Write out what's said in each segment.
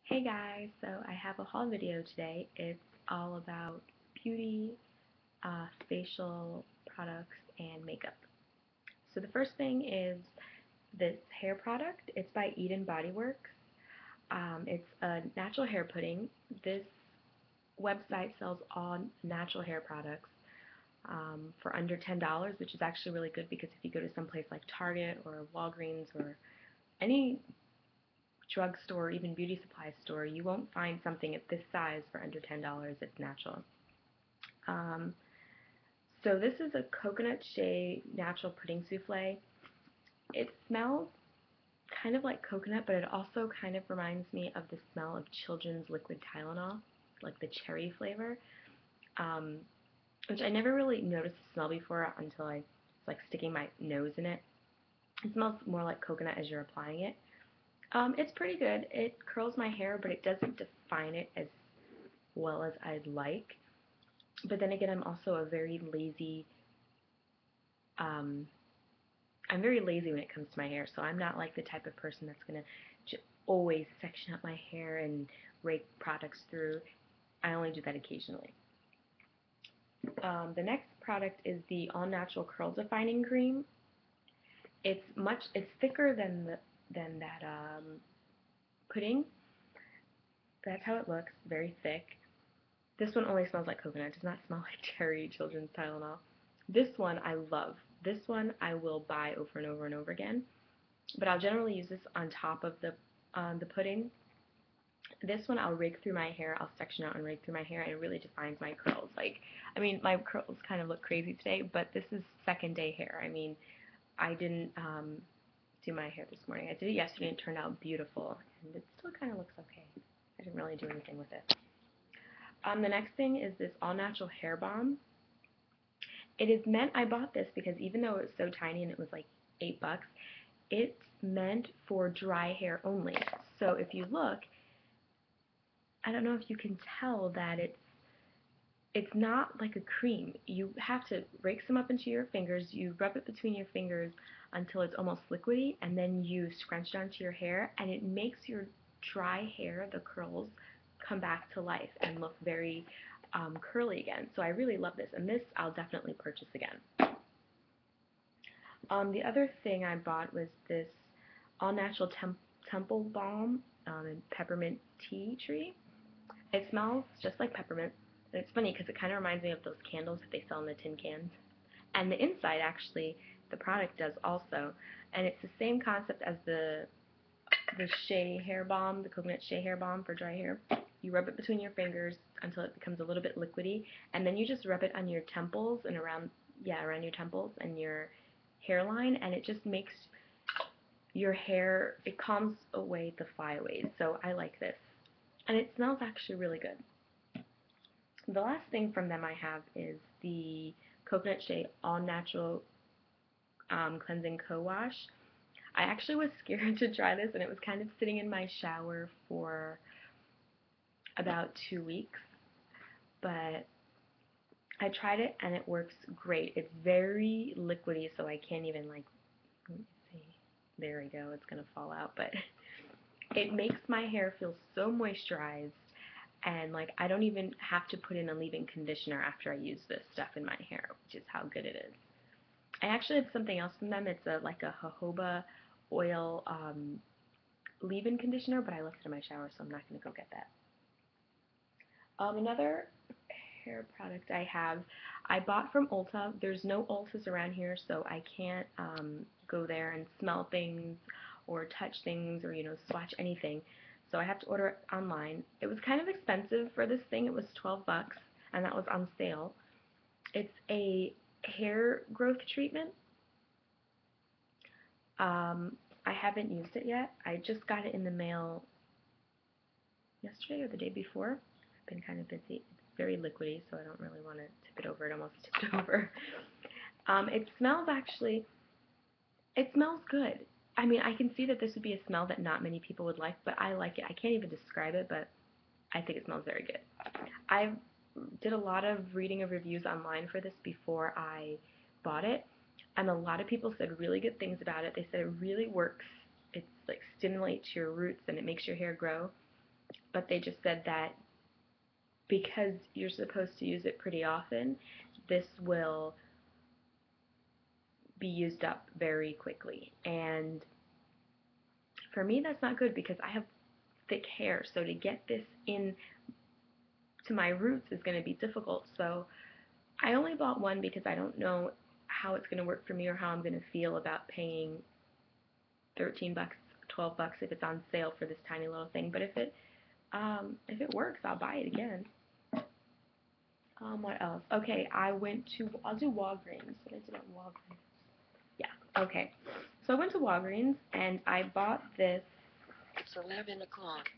Hey guys, so I have a haul video today. It's all about beauty, facial products, and makeup. So the first thing is this hair product. It's by Eden Body Works. It's a natural hair pudding. This website sells all natural hair products for under $10, which is actually really good because if you go to some place like Target or Walgreens or any drugstore or even beauty supply store, you won't find something at this size for under $10. It's natural. Um, so this is a coconut shea natural pudding souffle. It smells kind of like coconut, but it also kind of reminds me of the smell of children's liquid Tylenol, like the cherry flavor, um, which I never really noticed the smell before until I was like sticking my nose in it. It smells more like coconut as you're applying it. It's pretty good. It curls my hair, but it doesn't define it as well as I'd like. But then again, um, I'm very lazy when it comes to my hair, so I'm not like the type of person that's gonna always section up my hair and rake products through. I only do that occasionally. The next product is the All Natural Curl Defining Cream. It's thicker than that pudding. That's how it looks, very thick. This one only smells like coconut. It does not smell like cherry children's Tylenol. This one I love. This one I will buy over and over and over again. But I'll generally use this on top of the pudding. This one I'll rake through my hair. I'll section out and rake through my hair, and it really defines my curls. Like, I mean, my curls kind of look crazy today, but this is second day hair. I mean, I didn't do my hair this morning. I did it yesterday, and it turned out beautiful, and it still kind of looks okay. I didn't really do anything with it. The next thing is this all natural hair balm. It is meant, I bought this because even though it was so tiny and it was like $8, it's meant for dry hair only. So if you look, I don't know if you can tell that it's not like a cream. You have to rake some up into your fingers, you rub it between your fingers until it's almost liquidy, and then you scrunch it onto your hair, and it makes your dry hair, the curls, come back to life and look very curly again. So I really love this, and this I'll definitely purchase again. The other thing I bought was this all natural temple balm and peppermint tea tree. It smells just like peppermint. And it's funny because it kind of reminds me of those candles that they sell in the tin cans. And the inside, actually, the product does also. And it's the same concept as the shea hair balm, the coconut shea hair balm for dry hair. You rub it between your fingers until it becomes a little bit liquidy, and then you just rub it on your temples and around your temples and your hairline, and it just makes your hair, it calms away the flyaways. So I like this. And it smells actually really good. The last thing from them I have is the Coconut Shea All Natural Cleansing Co-Wash. I actually was scared to try this, and it was kind of sitting in my shower for about 2 weeks, but I tried it and it works great. It's very liquidy, so I can't even like, let me see, there we go, it's gonna fall out, but it makes my hair feel so moisturized, and like I don't even have to put in a leave-in conditioner after I use this stuff in my hair, which is how good it is. I actually have something else from them. It's like a jojoba oil leave-in conditioner, but I left it in my shower, so I'm not going to go get that. Another hair product I bought from Ulta. There's no Ultas around here, so I can't go there and smell things or touch things or, swatch anything. So I have to order it online. It was kind of expensive for this thing. It was $12, and that was on sale. It's a hair growth treatment. I haven't used it yet. I just got it in the mail yesterday or the day before. I've been kind of busy. It's very liquidy, so I don't really want to tip it over. It almost tipped over. It smells good. I mean, I can see that this would be a smell that not many people would like, but I like it. I can't even describe it, but I think it smells very good. I did a lot of reading of reviews online for this before I bought it, and a lot of people said really good things about it. They said it really works. It's like stimulates your roots and it makes your hair grow. but they just said that because you're supposed to use it pretty often, this will be used up very quickly. And for me, that's not good because I have thick hair, so to get this in to my roots is going to be difficult. So I only bought one because I don't know how it's going to work for me or how I'm going to feel about paying 13 bucks, 12 bucks if it's on sale for this tiny little thing. But if it works, I'll buy it again. What else? Okay, I'll do Walgreens. What I did at Walgreens. Yeah, okay. So I went to Walgreens and I bought this. It's 11 o'clock.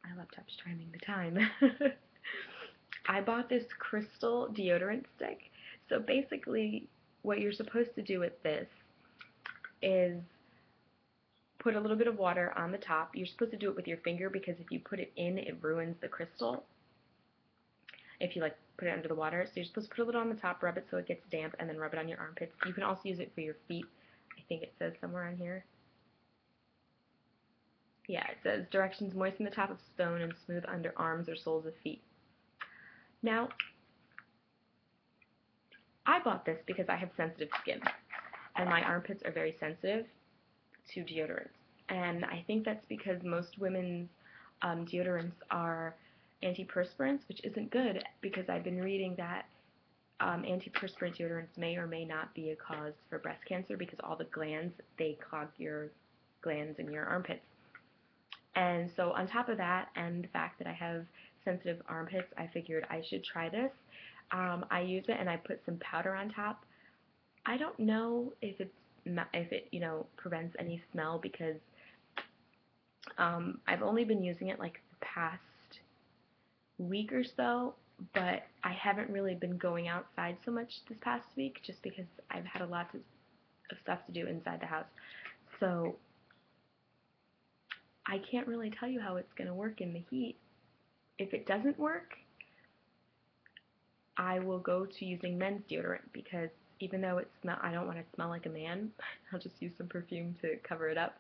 My laptop's chiming the time. I bought this crystal deodorant stick. So basically, what you're supposed to do with this is put a little bit of water on the top. You're supposed to do it with your finger because if you put it in, it ruins the crystal. If you like put it under the water, so you're supposed to put a little on the top, rub it so it gets damp, and then rub it on your armpits. You can also use it for your feet. I think it says somewhere on here. Yeah, it says directions: moisten the top of stone and smooth under arms or soles of feet. Now, I bought this because I have sensitive skin, and my armpits are very sensitive to deodorants. And I think that's because most women's deodorants are antiperspirants, which isn't good because I've been reading that antiperspirant deodorants may or may not be a cause for breast cancer because all the glands, they clog your glands in your armpits. And so on top of that and the fact that I have sensitive armpits, I figured I should try this. I use it and I put some powder on top. I don't know if it prevents any smell because I've only been using it like the past week or so, but I haven't really been going outside so much this past week just because I've had a lot of stuff to do inside the house. So I can't really tell you how it's going to work in the heat. If it doesn't work, I will go to using men's deodorant because even though I don't want to smell like a man, I'll just use some perfume to cover it up.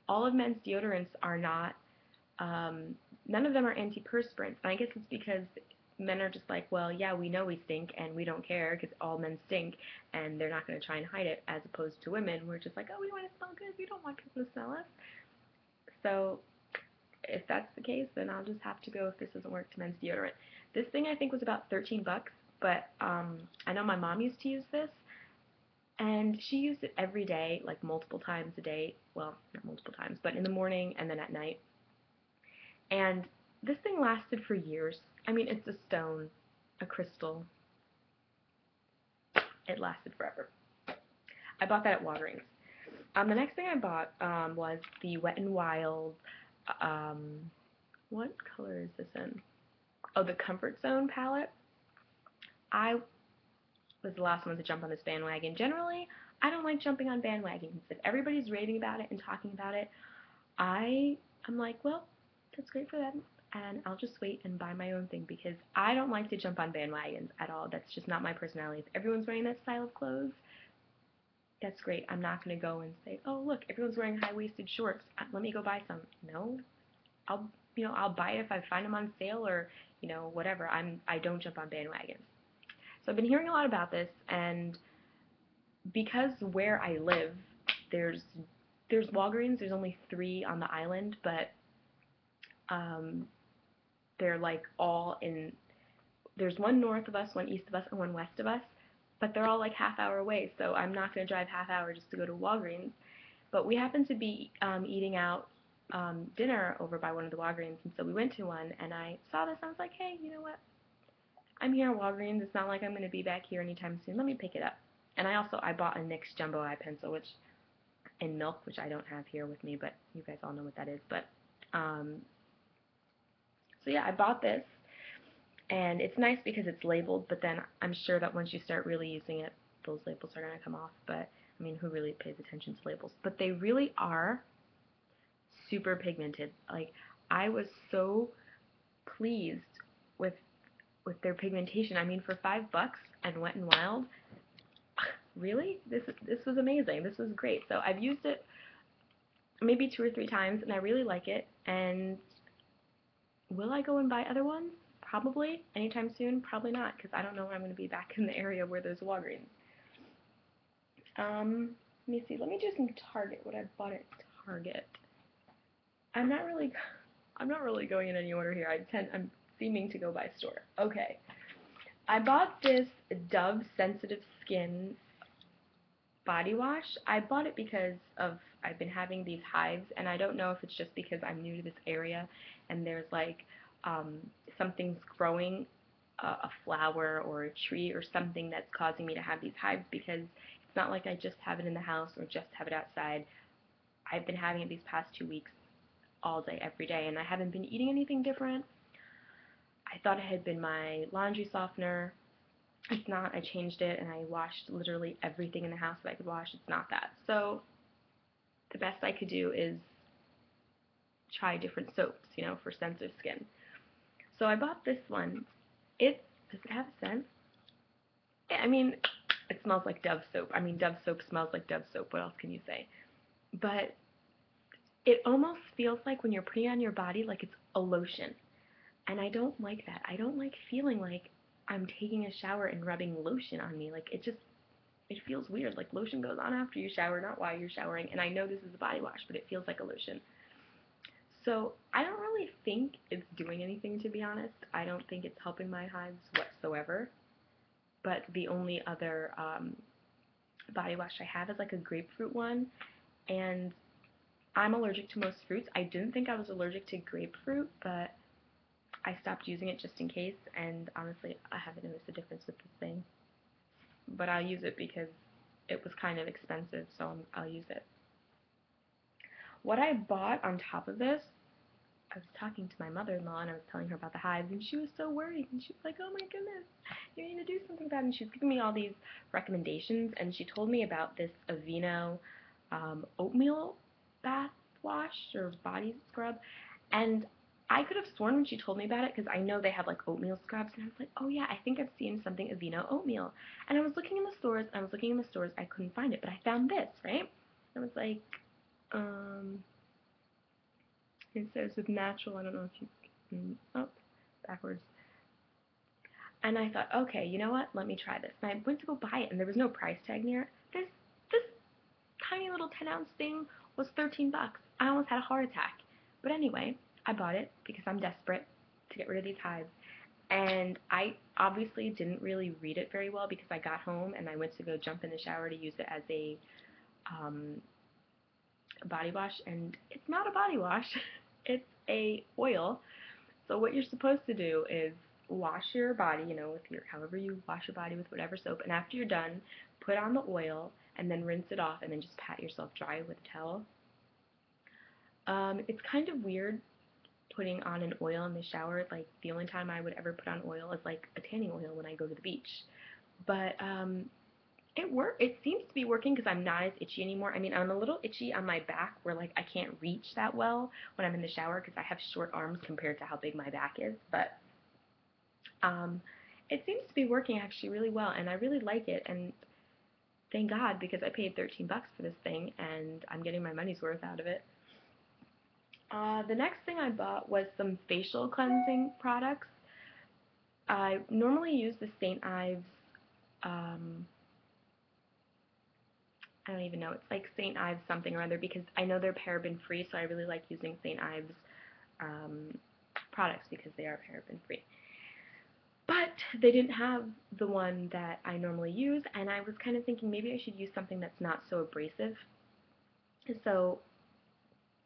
All of men's deodorants are not, none of them are antiperspirants. And I guess it's because men are just like, well, yeah, we know we stink and we don't care because all men stink and they're not going to try and hide it, as opposed to women, we're just like, oh, we want to smell good, we don't want people to smell us. So if that's the case, then I'll just have to go if this doesn't work to men's deodorant. This thing I think was about 13 bucks, but I know my mom used to use this, and she used it every day, like multiple times a day. Well, not multiple times, but in the morning and then at night. And this thing lasted for years. I mean, it's a stone, a crystal. It lasted forever. I bought that at Walgreens. The next thing I bought was the Wet n Wild. What color is this in? Oh, the Comfort Zone palette. I was the last one to jump on this bandwagon. Generally, I don't like jumping on bandwagons. If everybody's raving about it and talking about it, I'm like, well, that's great for them, and I'll just wait and buy my own thing because I don't like to jump on bandwagons at all. That's just not my personality. If everyone's wearing that style of clothes, that's great. I'm not going to go and say, oh, look, everyone's wearing high-waisted shorts. Let me go buy some. No, I'll buy it if I find them on sale or, whatever. I don't jump on bandwagons. So I've been hearing a lot about this, and because where I live, there's Walgreens. There's only 3 on the island, but they're like all in. There's one north of us, one east of us, and one west of us, but they're all like half-hour away. So I'm not going to drive half-hour just to go to Walgreens. But we happened to be eating out dinner over by one of the Walgreens, and so we went to one, and I saw this, and I was like, hey, you know what? I'm here at Walgreens. It's not like I'm going to be back here anytime soon. Let me pick it up. And I bought a NYX Jumbo Eye Pencil, which in milk, which I don't have here with me, but you guys all know what that is. But so yeah, I bought this, and it's nice because it's labeled. But then I'm sure that once you start really using it, those labels are going to come off. But I mean, who really pays attention to labels? But they really are super pigmented. Like, I was so pleased with their pigmentation. I mean, for $5 and Wet n Wild, really, this was amazing. This was great. So I've used it maybe 2 or 3 times, and I really like it. And Will I go and buy other ones? Probably. Anytime soon? Probably not, because I don't know when I'm going to be back in the area where there's Walgreens. Let me see. Let me do some Target. What I bought at Target. I'm not really going in any order here. I'm seeming to go by store. Okay. I bought this Dove Sensitive Skin body wash. I bought it because I've been having these hives, and I don't know if it's just because I'm new to this area and there's like something's growing, a flower or a tree or something that's causing me to have these hives, because it's not like I just have it in the house or just have it outside. I've been having it these past 2 weeks all day, every day, and I haven't been eating anything different. I thought it had been my laundry softener. It's not. I changed it and I washed literally everything in the house that I could wash. It's not that. So the best I could do is try different soaps, for sensitive skin. So I bought this one. Does it have a scent? Yeah, I mean, it smells like Dove soap. I mean, Dove soap smells like Dove soap. What else can you say? But it almost feels like when you're putting it on your body like it's a lotion. And I don't like that. I don't like feeling like I'm taking a shower and rubbing lotion on me. Like, it feels weird. Like, lotion goes on after you shower, not while you're showering. And I know this is a body wash, but it feels like a lotion. So I don't really think it's doing anything, to be honest. I don't think it's helping my hives whatsoever. But the only other body wash I have is like a grapefruit one. And I'm allergic to most fruits. I didn't think I was allergic to grapefruit, but I stopped using it just in case. And honestly, I haven't noticed a difference with this thing. But I'll use it because it was kind of expensive, so I'll use it. What I bought on top of this, I was talking to my mother-in-law and I was telling her about the hives, and she was so worried, and she was like, oh my goodness, you need to do something about it. And she was giving me all these recommendations, and she told me about this Aveeno oatmeal bath wash or body scrub, and I could have sworn when she told me about it, because I know they have like oatmeal scrubs, and I was like, oh yeah, I think I've seen something Aveeno oatmeal. And I was looking in the stores, I couldn't find it, but I found this, right? I was like, it says with natural, I don't know if you can, oh, backwards. And I thought, okay, you know what, let me try this. And I went to go buy it, and there was no price tag near it. This tiny little 10-ounce thing was 13 bucks. I almost had a heart attack. But anyway, I bought it because I'm desperate to get rid of these hives. And I obviously didn't really read it very well because I got home and I went to go jump in the shower to use it as a body wash. And it's not a body wash. It's a oil. So what you're supposed to do is wash your body, with however you wash your body with whatever soap. And after you're done, put on the oil and then rinse it off and then just pat yourself dry with a towel. It's kind of weird putting on an oil in the shower. Like, the only time I would ever put on oil is like a tanning oil when I go to the beach. But it seems to be working because I'm not as itchy anymore. I mean, I'm a little itchy on my back where like I can't reach that well when I'm in the shower because I have short arms compared to how big my back is. But it seems to be working actually really well, and I really like it. And thank God, because I paid 13 bucks for this thing, and I'm getting my money's worth out of it. The next thing I bought was some facial cleansing products. I normally use the St. Ives, I don't even know, it's like St. Ives something or other, because I know they're paraben free, so I really like using St. Ives products because they are paraben free. But they didn't have the one that I normally use, and I was kind of thinking maybe I should use something that's not so abrasive. So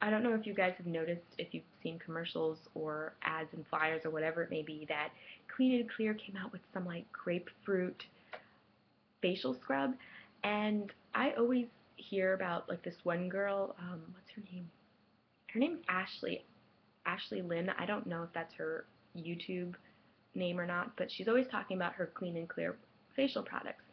I don't know if you guys have noticed, if you've seen commercials or ads and flyers or whatever it may be, that Clean and Clear came out with some like grapefruit facial scrub, and I always hear about like this one girl, what's her name? Her name's Ashley Lynn. I don't know if that's her YouTube name or not, but she's always talking about her Clean and Clear facial products.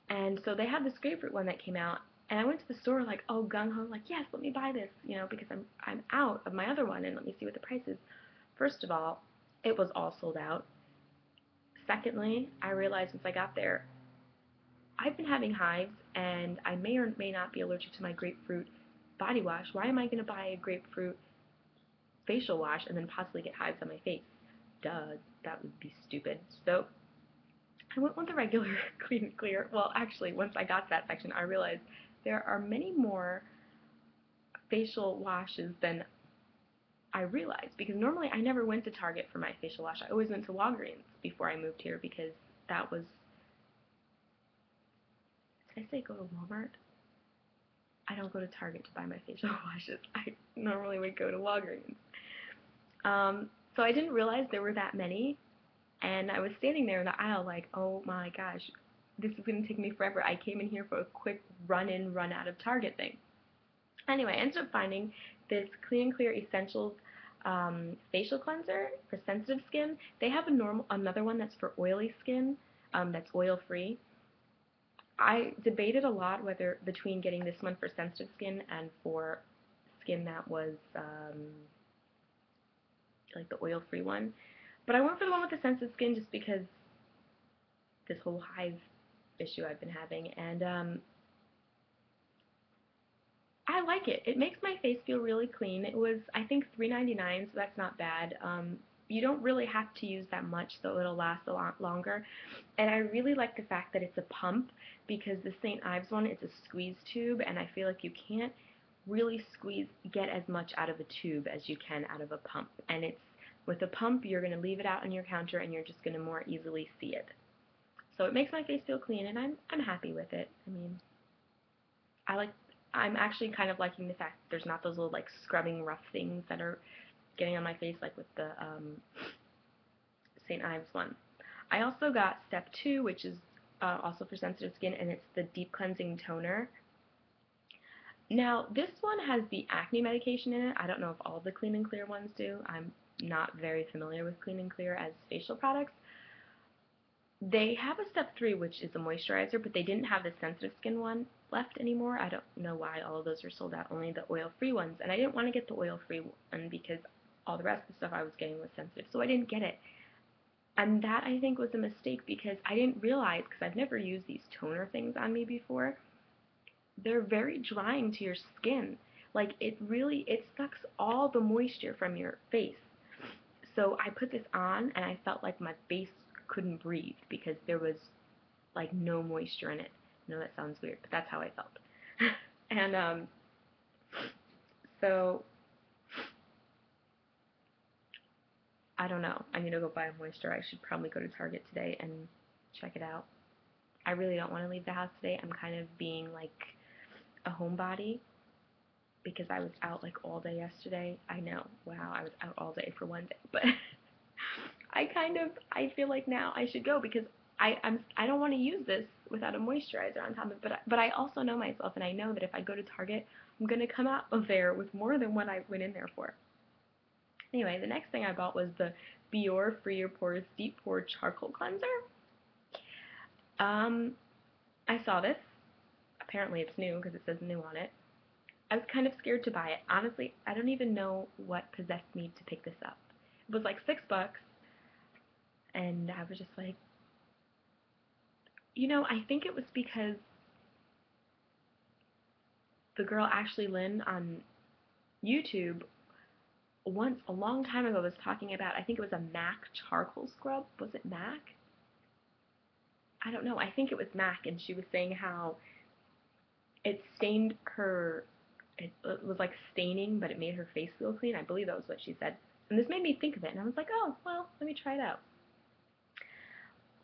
And so they had this grapefruit one that came out, and I went to the store like, oh, gung-ho, like, yes, let me buy this, because I'm out of my other one, and let me see what the price is. First of all, it was all sold out. Secondly, I realized once I got there, I've been having hives, and I may or may not be allergic to my grapefruit body wash. Why am I going to buy a grapefruit facial wash and then possibly get hives on my face. Duh, that would be stupid. So I went with the regular Clean and Clear. Well, actually, once I got to that section, I realized there are many more facial washes than I realized, because normally I never went to Target for my facial wash. I always went to Walgreens before I moved here, because that was, did I say go to Walmart? I don't go to Target to buy my facial washes. I normally would go to Walgreens. So I didn't realize there were that many, and I was standing there in the aisle like, oh my gosh, this is going to take me forever. I came in here for a quick run-in, run-out of Target thing. Anyway, I ended up finding this Clean and Clear Essentials facial cleanser for sensitive skin. They have another one that's for oily skin, that's oil-free. I debated a lot whether between getting this one for sensitive skin and for skin that was like the oil-free one. But I went for the one with the sensitive skin just because this whole hive issue I've been having, and I like it. It makes my face feel really clean. It was, I think, $3.99, so that's not bad. You don't really have to use that much, so it'll last a lot longer. And I really like the fact that it's a pump, because the St. Ives one, it's a squeeze tube, and I feel like you can't really get as much out of a tube as you can out of a pump. And it's, with a pump, you're going to leave it out on your counter, and you're just going to more easily see it. So it makes my face feel clean, and I'm happy with it. I mean, I'm actually kind of liking the fact that there's not those little like scrubbing rough things that are getting on my face like with the St. Ives one. I also got Step 2, which is also for sensitive skin, and it's the Deep Cleansing Toner. Now, this one has the acne medication in it. I don't know if all the Clean and Clear ones do. I'm not very familiar with Clean and Clear as facial products. They have a Step 3, which is a moisturizer, but they didn't have the sensitive skin one left anymore. I don't know why all of those are sold out, only the oil-free ones. And I didn't want to get the oil-free one because all the rest of the stuff I was getting was sensitive, so I didn't get it. And that, I think, was a mistake, because I didn't realize, because I've never used these toner things on me before, they're very drying to your skin. Like, it sucks all the moisture from your face. So I put this on, and I felt like my face couldn't breathe because there was like no moisture in it. I know that sounds weird, but that's how I felt. And so I don't know. I need to go buy a moisturizer. I should probably go to Target today and check it out. I really don't want to leave the house today. I'm kind of being like a homebody because I was out like all day yesterday. I know. Wow, I was out all day for one day, but I feel like now I should go because I don't want to use this without a moisturizer on top of it. But I also know myself, and I know that if I go to Target, I'm gonna come out of there with more than what I went in there for. Anyway, the next thing I bought was the Biore Free Your Pores Deep Pore Charcoal Cleanser. I saw this. Apparently it's new because it says new on it. I was kind of scared to buy it. Honestly, I don't even know what possessed me to pick this up. It was like $6, and I was just like, you know, I think it was because the girl Ashley Lynn on YouTube once, a long time ago, was talking about, I think it was a MAC charcoal scrub. Was it MAC? I don't know. I think it was MAC, and she was saying how it stained her, it was like staining, but it made her face feel clean. I believe that was what she said. And this made me think of it, and I was like, oh, well, let me try it out.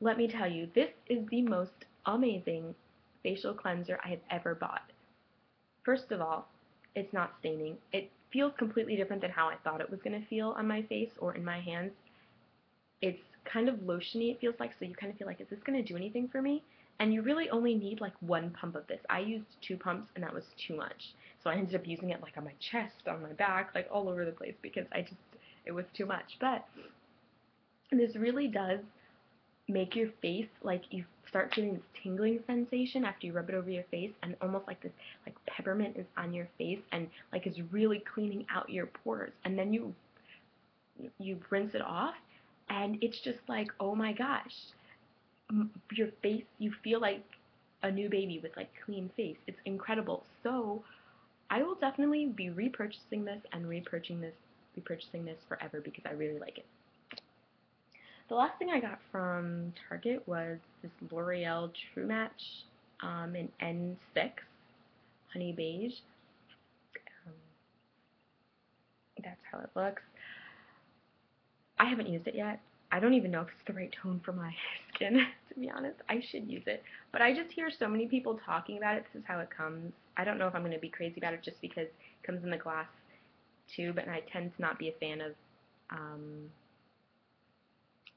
Let me tell you, this is the most amazing facial cleanser I have ever bought. First of all, it's not staining. It feels completely different than how I thought it was going to feel on my face or in my hands. It's kind of lotiony, it feels like, so you kind of feel like, is this going to do anything for me? And you really only need like one pump of this. I used 2 pumps, and that was too much. So I ended up using it like on my chest, on my back, like all over the place, because it was too much. But this really does make your face, like, you start feeling this tingling sensation after you rub it over your face, and almost like this, like, peppermint is on your face, and like is really cleaning out your pores. And then you rinse it off, and it's just like, oh my gosh, your face, you feel like a new baby with like clean face. It's incredible. So I will definitely be repurchasing this and repurchasing be purchasing this forever because I really like it. The last thing I got from Target was this L'Oreal True Match in N6 Honey Beige. Um, that's how it looks. I haven't used it yet. I don't even know if it's the right tone for my skin, to be honest. I should use it. But I just hear so many people talking about it. This is how it comes. I don't know if I'm going to be crazy about it just because it comes in the glass tube, and I tend to not be a fan of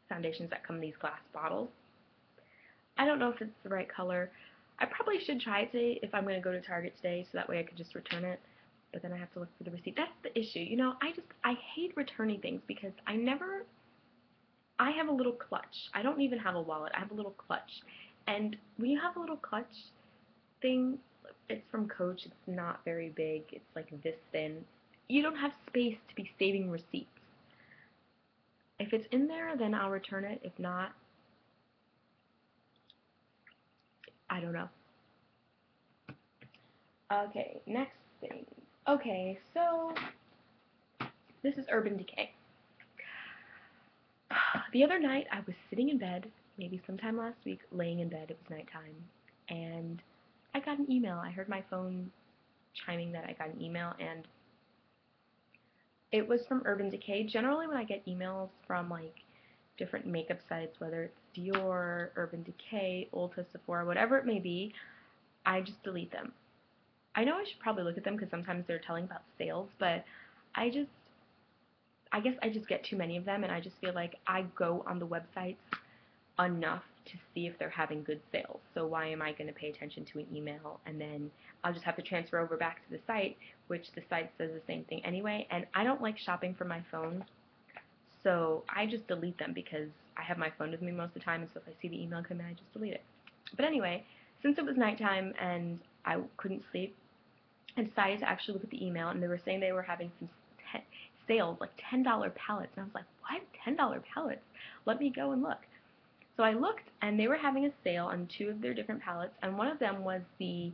foundations that come in these glass bottles. I don't know if it's the right color. I probably should try it today if I'm going to go to Target today, so that way I could just return it. But then I have to look for the receipt. That's the issue. You know, I hate returning things because I have a little clutch. I don't even have a wallet. I have a little clutch. And when you have a little clutch thing, it's from Coach. It's not very big. It's like this thin. You don't have space to be saving receipts. If it's in there, then I'll return it. If not, I don't know. Okay, next thing. Okay, so this is Urban Decay. The other night I was sitting in bed, maybe sometime last week, laying in bed. It was nighttime, and I got an email. I heard my phone chiming that I got an email, and it was from Urban Decay. Generally, when I get emails from like different makeup sites, whether it's Dior, Urban Decay, Ulta, Sephora, whatever it may be, I just delete them. I know I should probably look at them because sometimes they're telling about sales, but I guess I just get too many of them, and I just feel like I go on the websites enough to see if they're having good sales. So why am I going to pay attention to an email, and then I'll just have to transfer over back to the site, which the site says the same thing anyway, and I don't like shopping from my phone, so I just delete them because I have my phone with me most of the time, and so if I see the email come in, I just delete it. But anyway, since it was nighttime and I couldn't sleep, I decided to actually look at the email, and they were saying they were having some sales, like $10 palettes, and I was like, what? $10 palettes? Let me go and look. So I looked, and they were having a sale on 2 of their different palettes, and one of them was the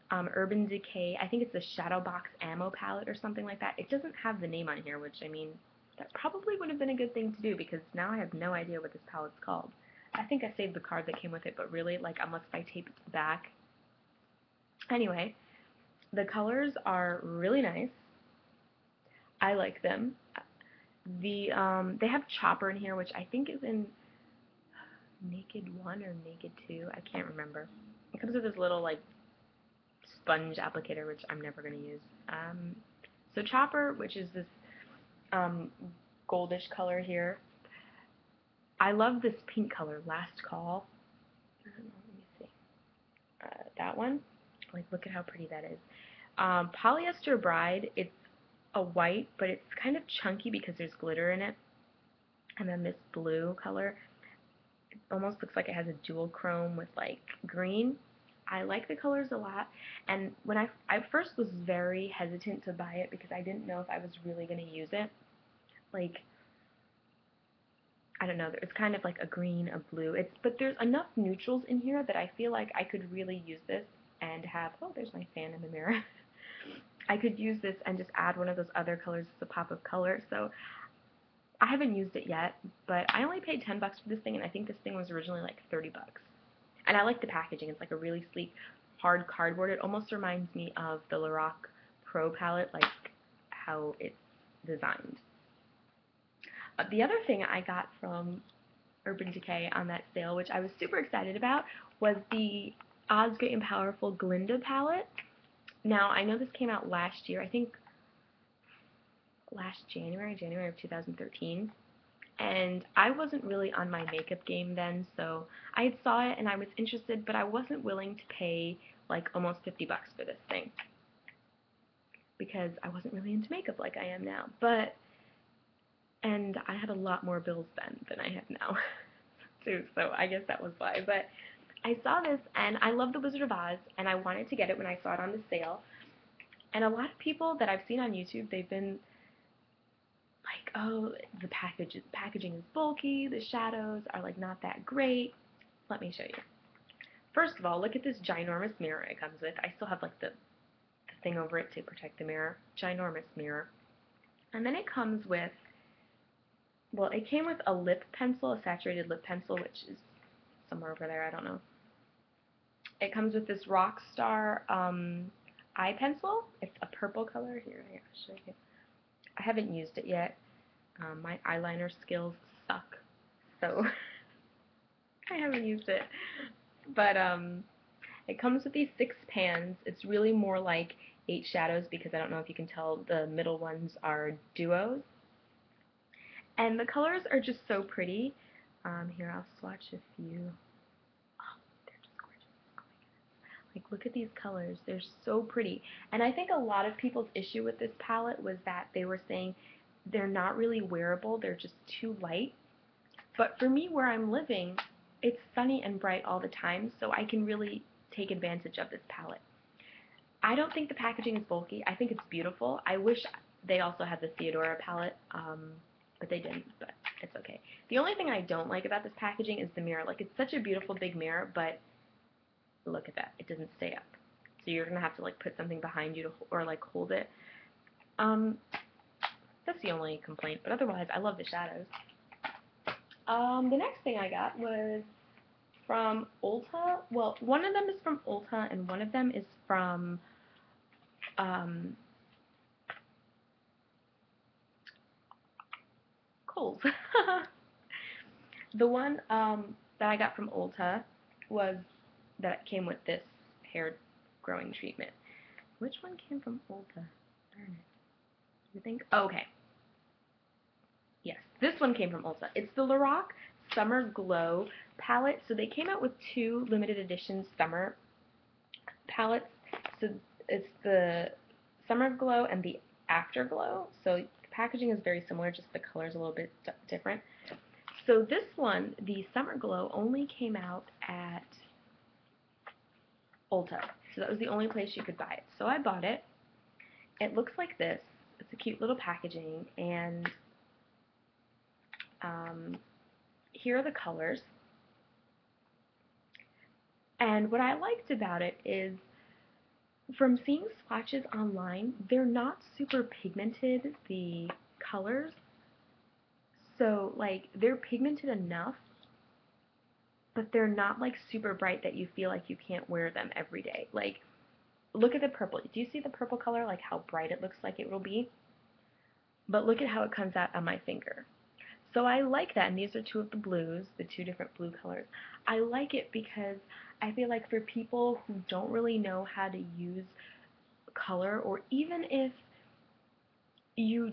Urban Decay, I think it's the Shadow Box Ammo palette or something like that. It doesn't have the name on here, which, I mean, that probably would have been a good thing to do, because now I have no idea what this palette's called. I think I saved the card that came with it, but really, like, unless I tape it to the back. Anyway, the colors are really nice. I like them. They have Chopper in here, which I think is in Naked 1 or Naked 2. I can't remember. It comes with this little, like, sponge applicator, which I'm never going to use. So Chopper, which is this goldish color here. I love this pink color, Last Call. Let me see. That one. Like, look at how pretty that is. Polyester Bride, it's a white, but it's kind of chunky because there's glitter in it. And then this blue color, it almost looks like it has a dual chrome with like green. I like the colors a lot, and when I first was very hesitant to buy it because I didn't know if I was really going to use it. Like, I don't know, it's kind of like a green, a blue. But there's enough neutrals in here that I feel like I could really use this and have, oh, there's my fan in the mirror. I could use this and just add one of those other colors as a pop of color. So I haven't used it yet, but I only paid $10 for this thing, and I think this thing was originally like $30. And I like the packaging. It's like a really sleek, hard cardboard. It almost reminds me of the Lorac Pro palette, like how it's designed. The other thing I got from Urban Decay on that sale, which I was super excited about, was the Osgood and Powerful Glinda palette. Now, I know this came out last year, I think last January of 2013, and I wasn't really on my makeup game then, so I saw it and I was interested, but I wasn't willing to pay like almost $50 for this thing because I wasn't really into makeup like I am now. And I had a lot more bills then than I have now too, so I guess that was why. But I saw this and I love The Wizard of Oz, and I wanted to get it when I saw it on the sale. And a lot of people that I've seen on YouTube, they've been like, oh, the packaging is bulky, the shadows are like not that great. Let me show you. First of all, look at this ginormous mirror it comes with. I still have like the thing over it to protect the mirror. Ginormous mirror. And then it comes with, well, it came with a lip pencil, a saturated lip pencil, which is somewhere over there, I don't know. It comes with this Rockstar eye pencil. It's a purple color. Here, I gotta show you. I haven't used it yet. My eyeliner skills suck, so I haven't used it. But it comes with these 6 pans. It's really more like 8 shadows because I don't know if you can tell, the middle ones are duos. And the colors are just so pretty. Here, I'll swatch a few. Oh, they're just gorgeous. Oh my goodness. Like, look at these colors. They're so pretty. And I think a lot of people's issue with this palette was that they were saying they're not really wearable. They're just too light. But for me, where I'm living, it's sunny and bright all the time, so I can really take advantage of this palette. I don't think the packaging is bulky. I think it's beautiful. I wish they also had the Theodora palette, but they didn't, but it's okay. The only thing I don't like about this packaging is the mirror. Like, it's such a beautiful big mirror, but look at that. It doesn't stay up. So you're going to have to, like, put something behind you to, or, like, hold it. That's the only complaint, but otherwise, I love the shadows. The next thing I got was from Ulta. Well, one of them is from Ulta, and one of them is from Kohl's. The one that I got from Ulta was that came with this hair growing treatment. Which one came from Ulta? Darn it. You think? Oh, okay. Yes, this one came from Ulta. It's the Lorac Summer Glow palette. So they came out with 2 limited edition summer palettes. So it's the Summer Glow and the Afterglow. So the packaging is very similar, just the color is a little bit different. So this one, the Summer Glow, only came out at Ulta. So that was the only place you could buy it. So I bought it. It looks like this. It's a cute little packaging, and here are the colors. And what I liked about it is, from seeing swatches online, they're not super pigmented, the colors. So, like, they're pigmented enough, but they're not, like, super bright that you feel like you can't wear them every day. Like, look at the purple. Do you see the purple color, like how bright it looks like it will be? But look at how it comes out on my finger. So I like that, and these are 2 of the blues, the 2 different blue colors. I like it because I feel like for people who don't really know how to use color, or even if you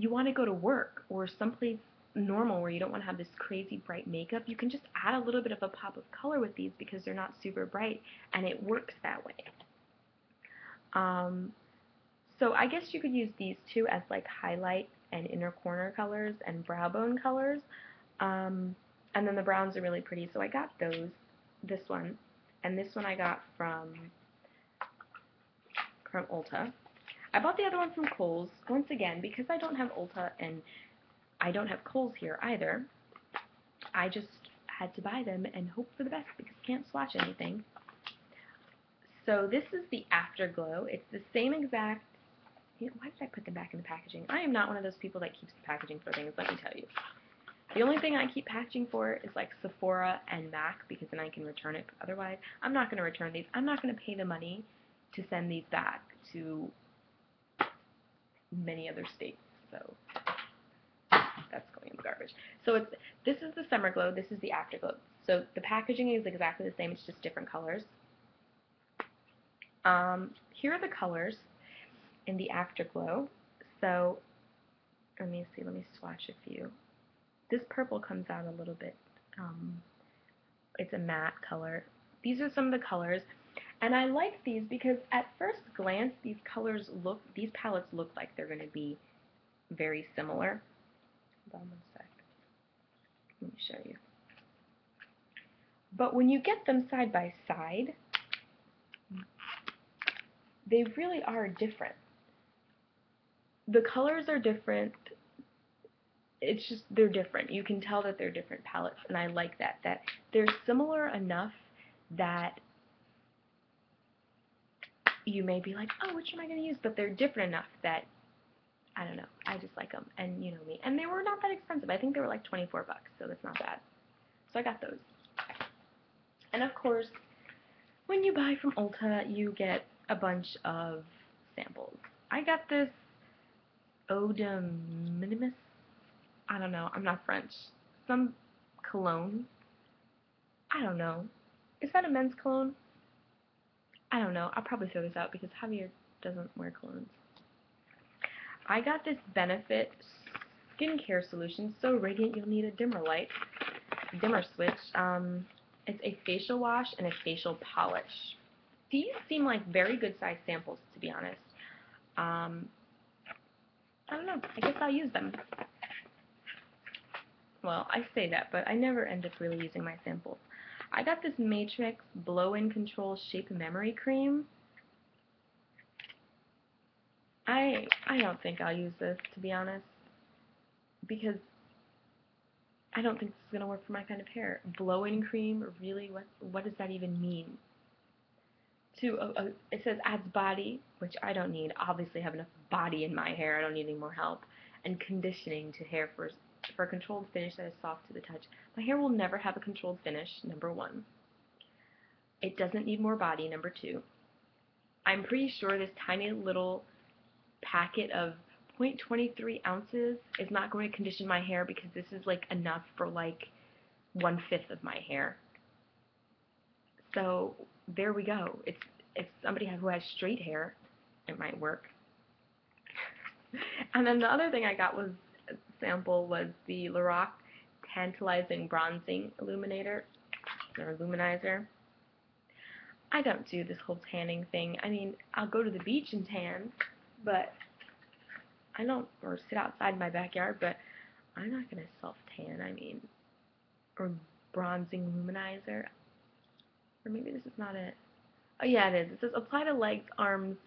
want to go to work or someplace normal where you don't want to have this crazy bright makeup, you can just add a little bit of a pop of color with these because they're not super bright, and it works that way. So I guess you could use these 2 as like highlight and inner corner colors and brow bone colors. And then the browns are really pretty, so I got those, this one, and this one I got from Ulta. I bought the other one from Kohl's, once again, because I don't have Ulta and I don't have Kohl's here either. I just had to buy them and hope for the best because I can't swatch anything. So this is the Afterglow. It's the same exact, why did I put them back in the packaging? I am not one of those people that keeps the packaging for things, let me tell you. The only thing I keep packaging for is like Sephora and MAC, because then I can return it. Otherwise, I'm not going to return these. I'm not going to pay the money to send these back to many other states. So that's going in the garbage. So this is the Summer Glow. This is the Afterglow. So the packaging is exactly the same. It's just different colors. Here are the colors in the Afterglow. So let me see. Let me swatch a few. This purple comes out a little bit. It's a matte color. These are some of the colors, and I like these because at first glance, these palettes look like they're going to be very similar. Hold on one sec. Let me show you. But when you get them side by side, they really are different. The colors are different. It's just, they're different. You can tell that they're different palettes, and I like that they're similar enough that you may be like, oh, which am I going to use? But they're different enough that I don't know. I just like them, and you know me. And they were not that expensive. I think they were like 24 bucks, so that's not bad. So I got those. And of course, when you buy from Ulta, you get a bunch of samples. I got this Eau de Minimis. I don't know. I'm not French. Some cologne. I don't know. Is that a men's cologne? I don't know. I'll probably throw this out because Javier doesn't wear colognes. I got this Benefit skincare solution, so radiant you'll need a dimmer switch. It's a facial wash and a facial polish. These seem like very good sized samples, to be honest. I don't know. I guess I'll use them. Well, I say that, but I never end up really using my samples. I got this Matrix Blow-In Control Shape Memory Cream. I don't think I'll use this, to be honest, because I don't think this is going to work for my kind of hair. Blow-in cream? Really? What does that even mean? It says adds body, which I don't need. Obviously, I have enough body in my hair. I don't need any more help. And conditioning to hair for a controlled finish that is soft to the touch. My hair will never have a controlled finish, number one. It doesn't need more body, number two. I'm pretty sure this tiny little packet of 0.23 ounces is not going to condition my hair because this is like enough for like 1/5 of my hair. So there we go. If somebody who has straight hair, it might work. And then the other thing I got was sample was the Lorac Tantalizing Bronzing Illuminator or Luminizer. I don't do this whole tanning thing. I mean, I'll go to the beach and tan, but I don't, or sit outside in my backyard, but I'm not going to self-tan, I mean, or bronzing luminizer, or maybe this is not it. Oh yeah, it is. It says apply to legs, arms,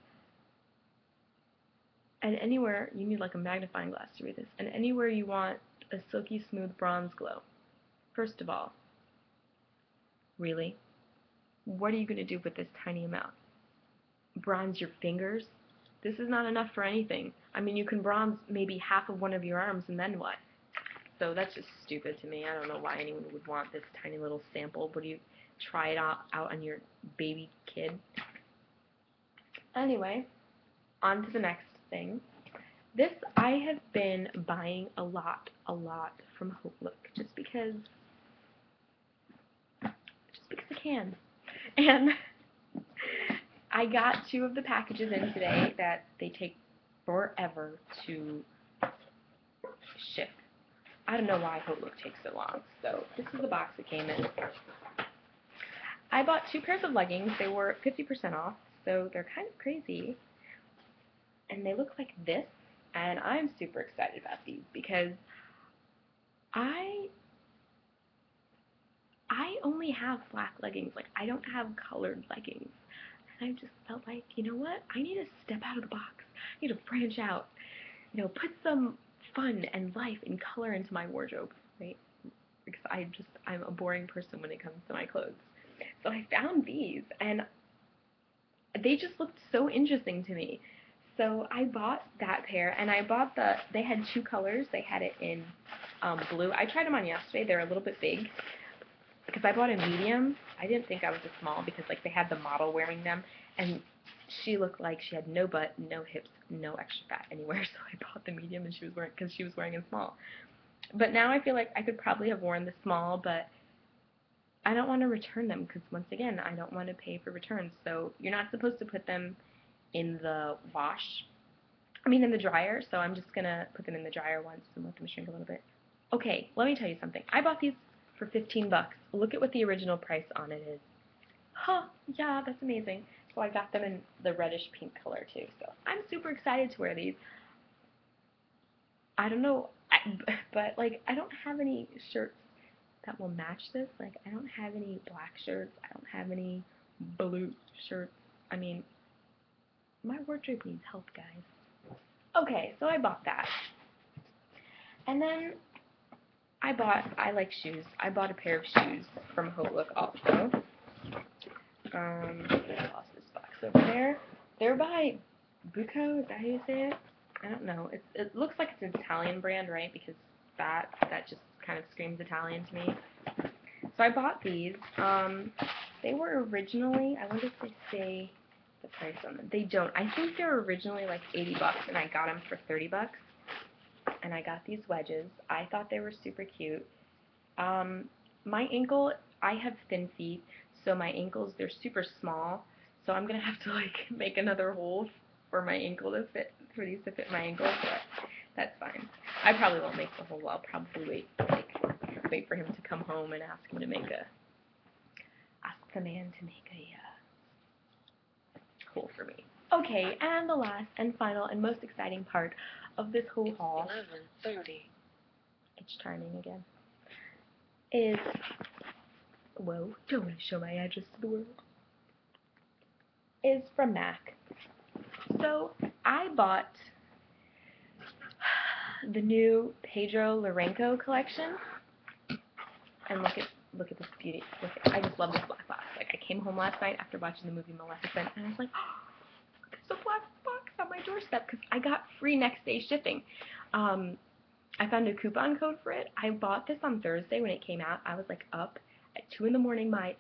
and anywhere, you need like a magnifying glass to read this, and anywhere you want a silky smooth bronze glow. First of all, really? What are you going to do with this tiny amount? Bronze your fingers? This is not enough for anything. I mean, you can bronze maybe half of one of your arms, and then what? So that's just stupid to me. I don't know why anyone would want this tiny little sample. Would you try it out on your baby kid? Anyway, on to the next thing. This I have been buying a lot from HauteLook just because I can. And I got 2 of the packages in today that they take forever to ship. I don't know why HauteLook takes so long. So this is the box it came in. I bought 2 pairs of leggings. They were 50% off, so they're kind of crazy. And they look like this, and I'm super excited about these because I only have black leggings. Like, I don't have colored leggings. And I just felt like, you know what? I need to step out of the box. I need to branch out. You know, put some fun and life and color into my wardrobe, right? Because I'm a boring person when it comes to my clothes. So I found these, and they just looked so interesting to me. So I bought that pair, and I bought they had 2 colors. They had it in blue. I tried them on yesterday. They're a little bit big because I bought a medium. I didn't think I was a small because like they had the model wearing them, and she looked like she had no butt, no hips, no extra fat anywhere. So I bought the medium, and she was wearing a small. But now I feel like I could probably have worn the small, but I don't want to return them because once again, I don't want to pay for returns. So you're not supposed to put them in the in the dryer, so I'm just going to put them in the dryer once and let them shrink a little bit. Okay, let me tell you something. I bought these for 15 bucks. Look at what the original price on it is. Huh, yeah, that's amazing. So I got them in the reddish pink color too, so I'm super excited to wear these. I don't know, but like I don't have any shirts that will match this. Like I don't have any black shirts. I don't have any blue shirts. I mean, my wardrobe needs help, guys. Okay, so I bought that. And then I like shoes. I bought a pair of shoes from HauteLook also. I lost this box over there. They're by Buco, is that how you say it? I don't know. It looks like it's an Italian brand, right? Because that just kind of screams Italian to me. So I bought these. They were originally, I wonder if they say the price on them. They don't. I think they were originally like 80 bucks, and I got them for 30 bucks. And I got these wedges. I thought they were super cute. My ankle, I have thin feet, so my ankles, they're super small. So I'm gonna have to like make another hole for my ankle to fit, for these to fit my ankle, but that's fine. I probably won't make the hole. I'll probably wait for him to come home and ask the man to make a hole for me. Okay, and the last and final and most exciting part of this whole haul, 11:30. it's chiming again, is, whoa, don't want to show my address to the world, is from MAC. So I bought the new Pedro Lourenco collection, and look at this beauty. I just love this black box. Like, I came home last night after watching the movie Maleficent, and I was like, oh, there's a black box on my doorstep, because I got free next day shipping. I found a coupon code for it. I bought this on Thursday when it came out. I was like up at 2 in the morning my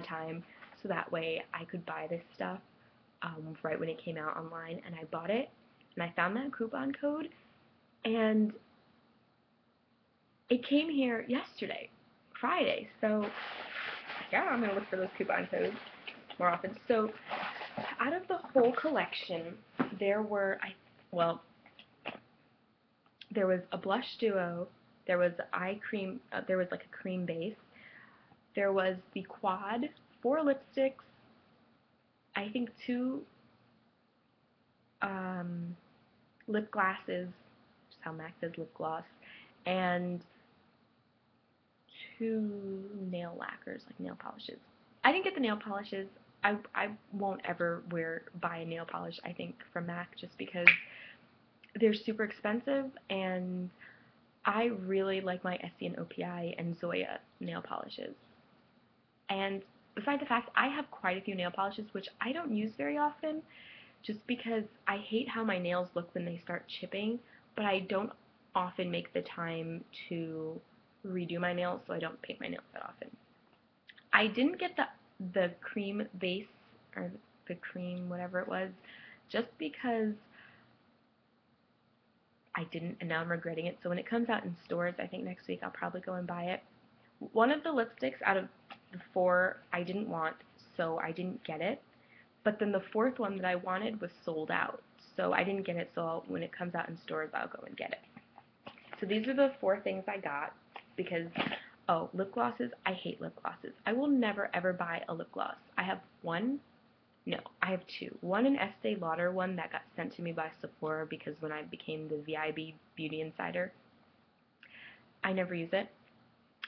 time, so that way I could buy this stuff right when it came out online, and I bought it, and I found that coupon code, and it came here yesterday, Friday, so yeah, I'm going to look for those coupon codes more often. So out of the whole collection, there were, there was a blush duo, there was eye cream, there was like a cream base, there was the quad, 4 lipsticks, I think 2 lip glosses, just how MAC says lip gloss, and 2 nail lacquers, like nail polishes. I didn't get the nail polishes. I won't ever buy a nail polish, I think, from MAC, just because they're super expensive, and I really like my Essie and OPI and Zoya nail polishes. And besides the fact, I have quite a few nail polishes, which I don't use very often, just because I hate how my nails look when they start chipping, but I don't often make the time to redo my nails, so I don't paint my nails that often. I didn't get the cream base, or the cream whatever it was, just because I didn't, and now I'm regretting it. So when it comes out in stores, I think next week I'll probably go and buy it. One of the lipsticks out of the 4 I didn't want, so I didn't get it. But then the 4th one that I wanted was sold out, so I didn't get it, so when it comes out in stores, I'll go and get it. So these are the 4 things I got, because, oh, lip glosses, I hate lip glosses. I will never ever buy a lip gloss. I have 2. One an Estee Lauder one that got sent to me by Sephora, because when I became the VIB Beauty Insider, I never use it.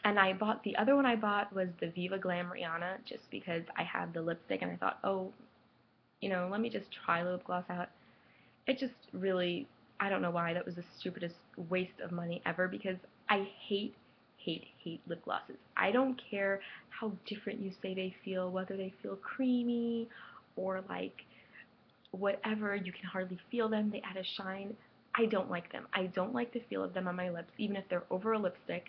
And the other one I bought was the Viva Glam Rihanna, just because I had the lipstick and I thought, oh, let me just try lip gloss out. It just really, I don't know why, that was the stupidest waste of money ever, because I hate lip glosses. I don't care how different you say they feel, whether they feel creamy or like whatever, you can hardly feel them, they add a shine. I don't like them. I don't like the feel of them on my lips, even if they're over a lipstick.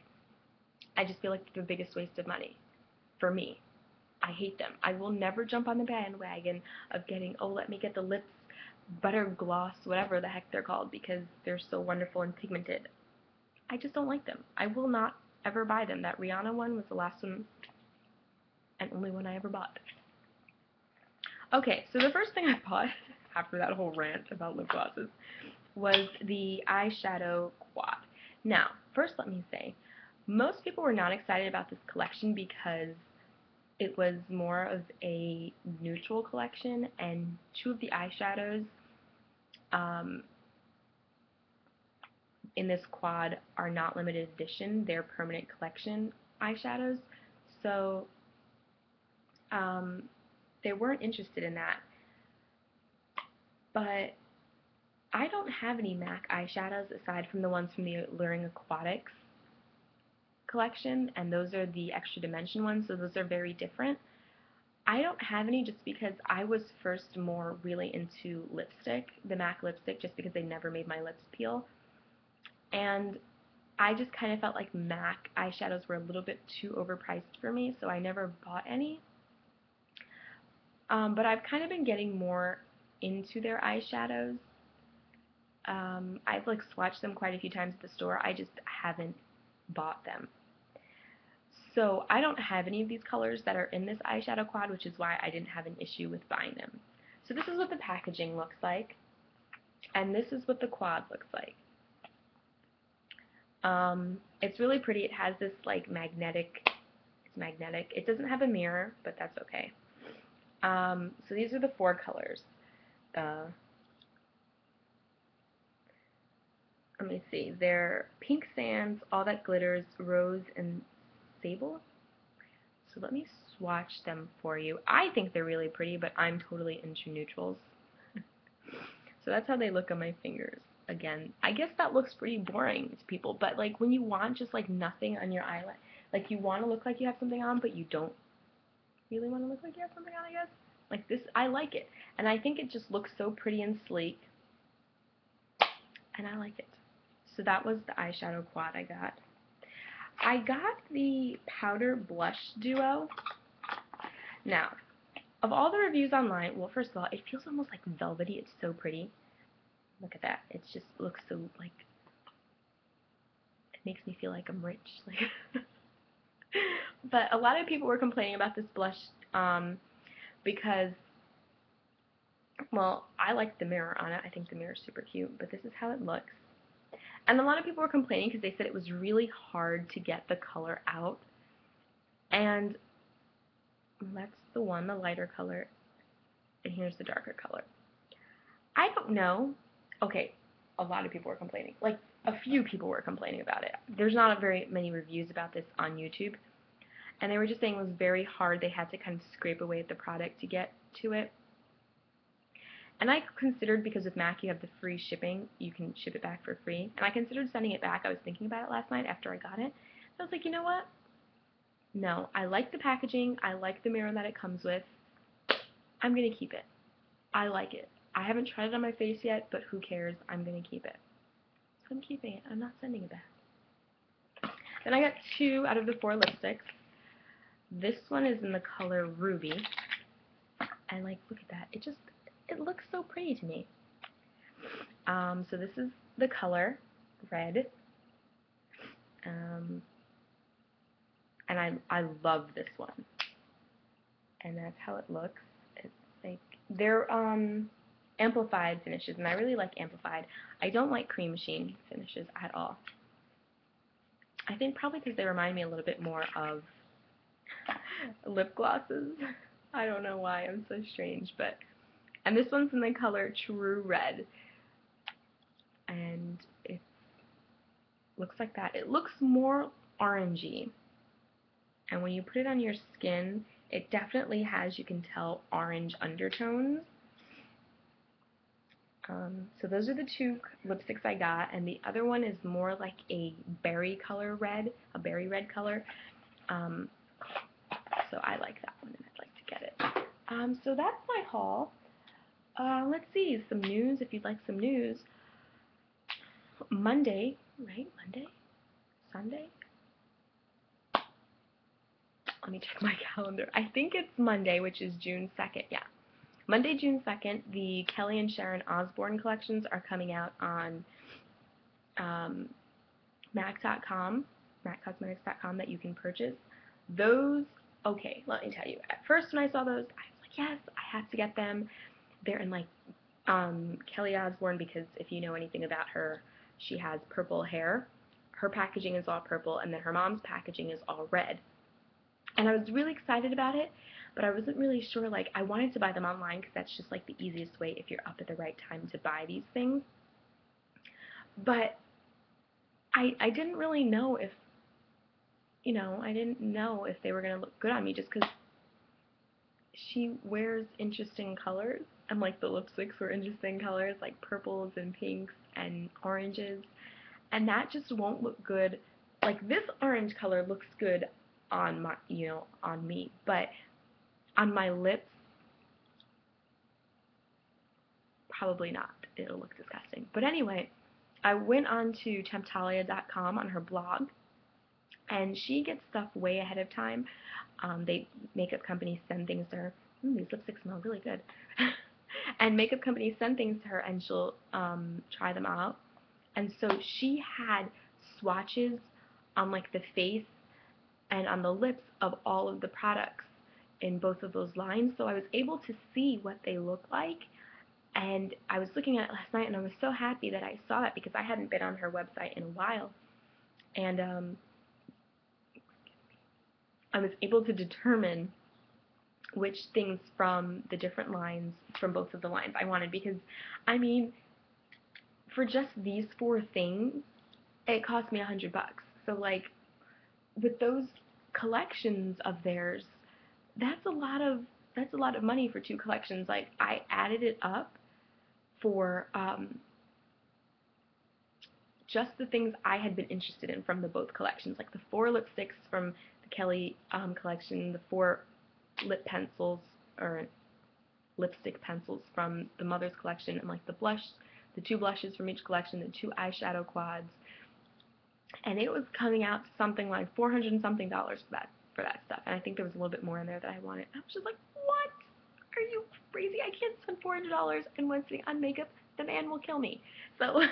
I just feel like they're the biggest waste of money for me. I hate them. I will never jump on the bandwagon of getting, oh, let me get the lips butter gloss, whatever the heck they're called, because they're so wonderful and pigmented. I just don't like them. I will not ever buy them. That Rihanna one was the last one and only one I ever bought. Okay, so the first thing I bought after that whole rant about lip glosses was the eyeshadow quad. Now, first let me say, most people were not excited about this collection because it was more of a neutral collection, and 2 of the eyeshadows in this quad are not limited edition. They're permanent collection eyeshadows, so they weren't interested in that. But I don't have any MAC eyeshadows aside from the ones from the Alluring Aquatics collection, and those are the extra dimension ones, so those are very different. I don't have any just because I was first more really into lipstick, the MAC lipstick, just because they never made my lips peel. And I just kind of felt like MAC eyeshadows were a little bit too overpriced for me, so I never bought any. But I've kind of been getting more into their eyeshadows. I've like swatched them quite a few times at the store. I just haven't bought them. So I don't have any of these colors that are in this eyeshadow quad, which is why I didn't have an issue with buying them. So this is what the packaging looks like, and this is what the quad looks like. It's really pretty. It has this like magnetic, it's magnetic. It doesn't have a mirror, but that's okay. So these are the 4 colors. Let me see. They're Pink Sands, All That Glitters, Rose, and Sable. So let me swatch them for you. I think they're really pretty, but I'm totally into neutrals. So that's how they look on my fingers. Again, I guess that looks pretty boring to people, but like when you want just like nothing on your eyelid, like you want to look like you have something on, but you don't really want to look like you have something on, I guess. Like this, I like it. And I think it just looks so pretty and sleek. And I like it. So that was the eyeshadow quad I got. I got the powder blush duo. Now, of all the reviews online, well, first of all, it feels almost like velvety. It's so pretty. Look at that. It just looks so, like, it makes me feel like I'm rich. Like, but a lot of people were complaining about this blush because, well, I like the mirror on it. I think the mirror is super cute, but this is how it looks. And a lot of people were complaining because they said it was really hard to get the color out. And that's the one, the lighter color, and here's the darker color. I don't know. Okay, a lot of people were complaining. Like, a few people were complaining about it. There's not very many reviews about this on YouTube. And they were just saying it was very hard. They had to kind of scrape away at the product to get to it. And I considered, because with MAC you have the free shipping, you can ship it back for free. And I considered sending it back. I was thinking about it last night after I got it. I was like, you know what? No, I like the packaging. I like the mirror that it comes with. I'm going to keep it. I like it. I haven't tried it on my face yet, but who cares? I'm going to keep it. So I'm keeping it. I'm not sending it back. Then I got 2 out of the 4 lipsticks. This one is in the color Ruby. And like, look at that. It looks so pretty to me. So this is the color red. And I love this one. And that's how it looks. It's like, they're amplified finishes, and I really like amplified. I don't like cream sheen finishes at all. I think probably because they remind me a little bit more of lip glosses. I don't know why, I'm so strange, but, and this one's in the color True Red, and it looks like that. It looks more orangey, and when you put it on your skin, it definitely has, you can tell, orange undertones. So those are the 2 lipsticks I got, and the other one is more like a berry color red, a berry red color. So I like that one, and I'd like to get it. So that's my haul. Let's see, some news, if you'd like some news. Monday, right? Monday? Sunday? Let me check my calendar. I think it's Monday, which is June 2nd. Yeah. Monday, June 2nd, the Kelly and Sharon Osbourne collections are coming out on MAC.com, MACcosmetics.com, that you can purchase. Those, okay, let me tell you. At first when I saw those, I was like, yes, I have to get them. They're in like Kelly Osbourne, because if you know anything about her, she has purple hair. Her packaging is all purple, and then her mom's packaging is all red. And I was really excited about it, but I wasn't really sure. Like, I wanted to buy them online because that's just like the easiest way if you're up at the right time to buy these things. But I didn't really know if, you know, I didn't know if they were going to look good on me, just because she wears interesting colors, and like the lipsticks were interesting colors, like purples and pinks and oranges, and that just won't look good. Like, this orange color looks good on my, you know, on me, but On my lips, probably not. It'll look disgusting. But anyway, I went on to Temptalia.com on her blog, and she gets stuff way ahead of time. Makeup companies send things to her. These lipsticks smell really good. And makeup companies send things to her, and she'll try them out. And so she had swatches on like the face and on the lips of all of the products in both of those lines, so I was able to see what they look like. And I was looking at it last night, and I was so happy that I saw that because I hadn't been on her website in a while. And I was able to determine which things from the different lines, from both of the lines, I wanted. Because, I mean, for just these 4 things, it cost me $100. So, like, with those collections of theirs, that's a lot of money for 2 collections. Like, I added it up for just the things I had been interested in from the both collections, like the 4 lipsticks from the Kelly collection, the 4 lip pencils or lipstick pencils from the Mother's collection, and like the 2 blushes from each collection, the 2 eyeshadow quads, and it was coming out to something like $400 and something for that stuff. And I think there was a little bit more in there that I wanted. I was just like, what? Are you crazy? I can't spend $400 in one sitting on makeup. The man will kill me. So,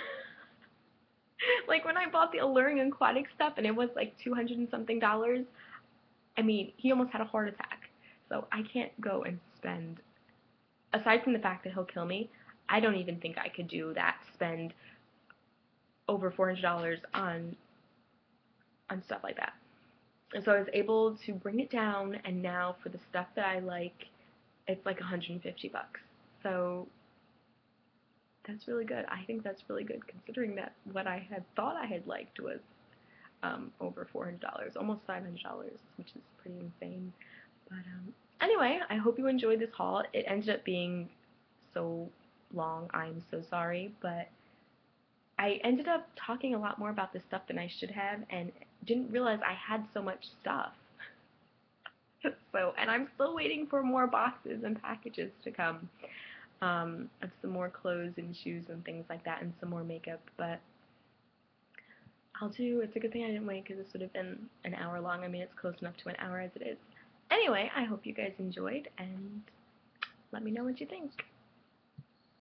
like when I bought the Alluring Aquatic stuff and it was like $200 and something, I mean, he almost had a heart attack. So I can't go and spend, aside from the fact that he'll kill me, I don't even think I could do that, spend over $400 on stuff like that. And so I was able to bring it down, and now for the stuff that I like, it's like $150. So that's really good. I think that's really good considering that what I had thought I had liked was over $400, almost $500, which is pretty insane. But anyway, I hope you enjoyed this haul. It ended up being so long. I'm so sorry, but I ended up talking a lot more about this stuff than I should have, and didn't realize I had so much stuff. So, and I'm still waiting for more boxes and packages to come of some more clothes and shoes and things like that, and some more makeup. But it's a good thing I didn't wait, because this would have been an hour long. I mean, it's close enough to an hour as it is. Anyway, I hope you guys enjoyed, and let me know what you think.